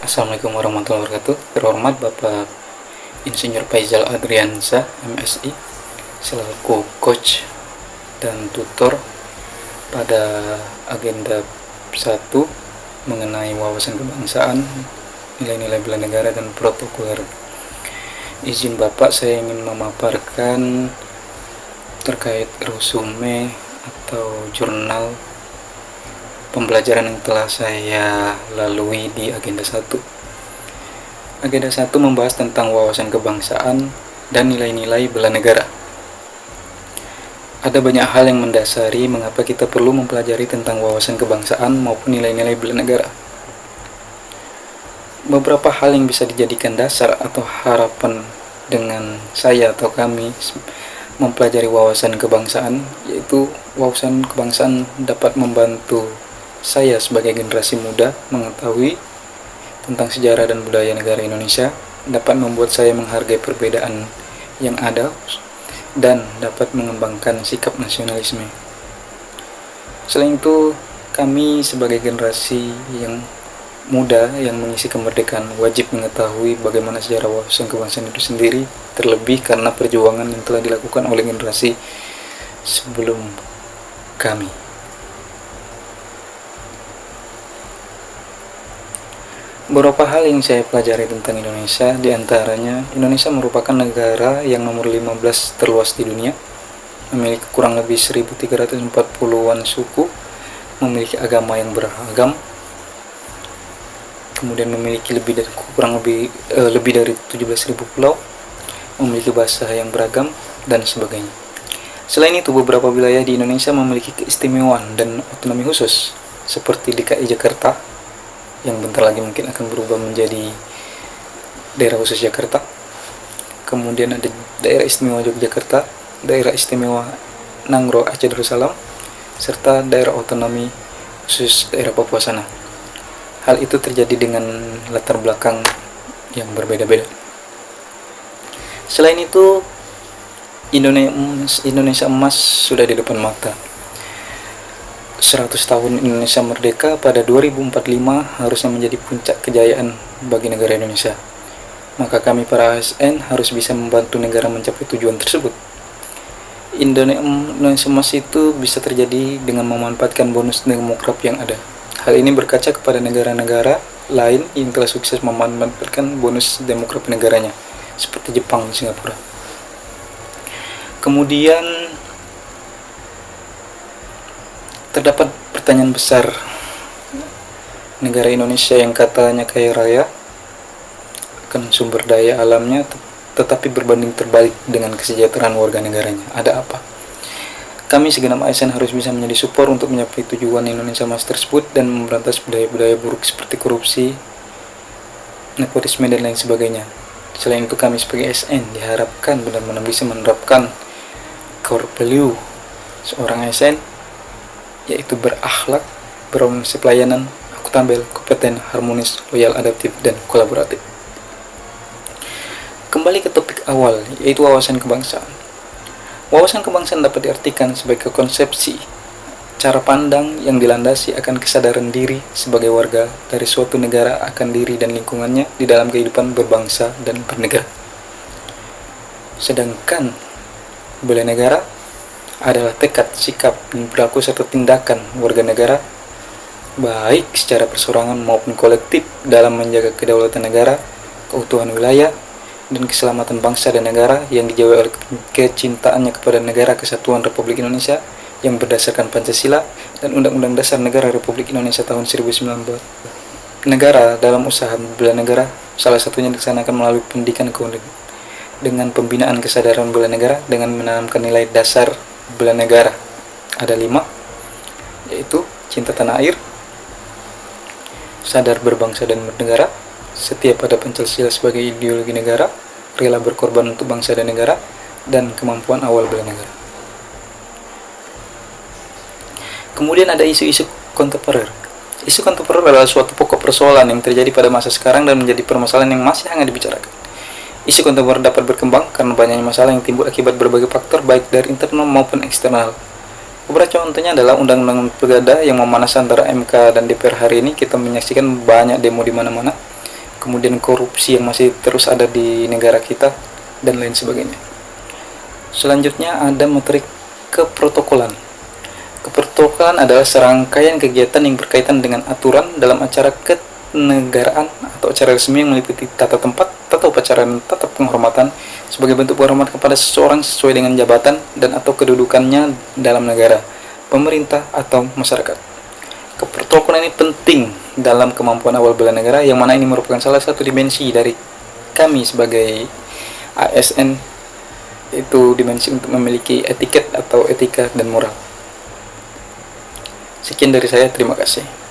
Assalamualaikum warahmatullahi wabarakatuh. Terhormat Bapak Insinyur Faizal Adriansyah, MSI, selaku coach dan tutor pada agenda 1 mengenai wawasan kebangsaan, nilai-nilai bela negara dan protokoler. Izin Bapak, saya ingin memaparkan terkait resume atau jurnal pembelajaran yang telah saya lalui di agenda 1. Agenda 1 membahas tentang wawasan kebangsaan dan nilai-nilai bela negara. Ada banyak hal yang mendasari mengapa kita perlu mempelajari tentang wawasan kebangsaan maupun nilai-nilai bela negara. Beberapa hal yang bisa dijadikan dasar atau harapan dengan saya atau kami mempelajari wawasan kebangsaan, yaitu wawasan kebangsaan dapat membantu saya sebagai generasi muda mengetahui tentang sejarah dan budaya negara Indonesia, dapat membuat saya menghargai perbedaan yang ada, dan dapat mengembangkan sikap nasionalisme. Selain itu, kami sebagai generasi yang muda yang mengisi kemerdekaan wajib mengetahui bagaimana sejarah wawasan kebangsaan itu sendiri, terlebih karena perjuangan yang telah dilakukan oleh generasi sebelum kami. Beberapa hal yang saya pelajari tentang Indonesia, diantaranya Indonesia merupakan negara yang nomor 15 terluas di dunia, memiliki kurang lebih 1340-an suku, memiliki agama yang beragam, kemudian memiliki lebih dari 17.000 pulau, memiliki bahasa yang beragam, dan sebagainya. Selain itu, beberapa wilayah di Indonesia memiliki keistimewaan dan otonomi khusus, seperti DKI Jakarta, yang bentar lagi mungkin akan berubah menjadi daerah khusus Jakarta. Kemudian ada daerah istimewa Yogyakarta, daerah istimewa Nangro Aceh Darussalam, serta daerah otonomi khusus daerah Papua sana. Hal itu terjadi dengan latar belakang yang berbeda-beda. Selain itu, Indonesia emas sudah di depan mata. 100 tahun Indonesia merdeka pada 2045 harusnya menjadi puncak kejayaan bagi negara Indonesia. Maka kami para ASN harus bisa membantu negara mencapai tujuan tersebut. Indonesia emas itu bisa terjadi dengan memanfaatkan bonus demograf yang ada. Hal ini berkaca kepada negara-negara lain yang telah sukses memanfaatkan bonus demografi negaranya, seperti Jepang dan Singapura. Kemudian terdapat pertanyaan besar, negara Indonesia yang katanya kaya raya akan sumber daya alamnya, tetapi berbanding terbalik dengan kesejahteraan warga negaranya. Ada apa? Kami segenap ASN harus bisa menjadi support untuk mencapai tujuan Indonesia Emas tersebut dan memberantas budaya-budaya buruk seperti korupsi, nepotisme, dan lain sebagainya. Selain itu, kami sebagai ASN diharapkan benar-benar bisa menerapkan core value seorang ASN, yaitu berakhlak, berorganisasi pelayanan, akuntabel, kompeten, harmonis, loyal, adaptif, dan kolaboratif. Kembali ke topik awal, yaitu wawasan kebangsaan. Wawasan kebangsaan dapat diartikan sebagai konsepsi, cara pandang yang dilandasi akan kesadaran diri sebagai warga dari suatu negara akan diri dan lingkungannya di dalam kehidupan berbangsa dan bernegara. Sedangkan bela negara adalah tekad, sikap, dan perilaku serta tindakan warga negara, baik secara perseorangan maupun kolektif, dalam menjaga kedaulatan negara, keutuhan wilayah, dan keselamatan bangsa dan negara yang dijaga oleh kecintaannya kepada Negara Kesatuan Republik Indonesia yang berdasarkan Pancasila dan Undang-Undang Dasar Negara Republik Indonesia tahun 1945. Negara dalam usaha bela negara salah satunya dilaksanakan melalui pendidikan dengan pembinaan kesadaran bela negara dengan menanamkan nilai dasar bela negara. Ada 5, yaitu cinta tanah air, sadar berbangsa dan bernegara, setia pada Pancasila sebagai ideologi negara, rela berkorban untuk bangsa dan negara, dan kemampuan awal bela negara. Kemudian ada isu-isu kontemporer. Isu kontemporer adalah suatu pokok persoalan yang terjadi pada masa sekarang dan menjadi permasalahan yang masih hangat dibicarakan. Isu kontemporer dapat berkembang karena banyaknya masalah yang timbul akibat berbagai faktor baik dari internal maupun eksternal. Beberapa contohnya adalah Undang-Undang Pilkada yang memanas antara MK dan DPR hari ini. Kita menyaksikan banyak demo di mana-mana. kemudian korupsi yang masih terus ada di negara kita, dan lain sebagainya. Selanjutnya ada materi keprotokolan. Keprotokolan adalah serangkaian kegiatan yang berkaitan dengan aturan dalam acara kenegaraan atau acara resmi yang meliputi tata tempat, tata upacara, dan tata penghormatan sebagai bentuk penghormatan kepada seseorang sesuai dengan jabatan dan atau kedudukannya dalam negara, pemerintah, atau masyarakat. Keprotokolan ini penting dalam kemampuan awal bela negara, yang mana ini merupakan salah satu dimensi dari kami sebagai ASN, itu dimensi untuk memiliki etiket atau etika dan moral. Sekian dari saya, terima kasih.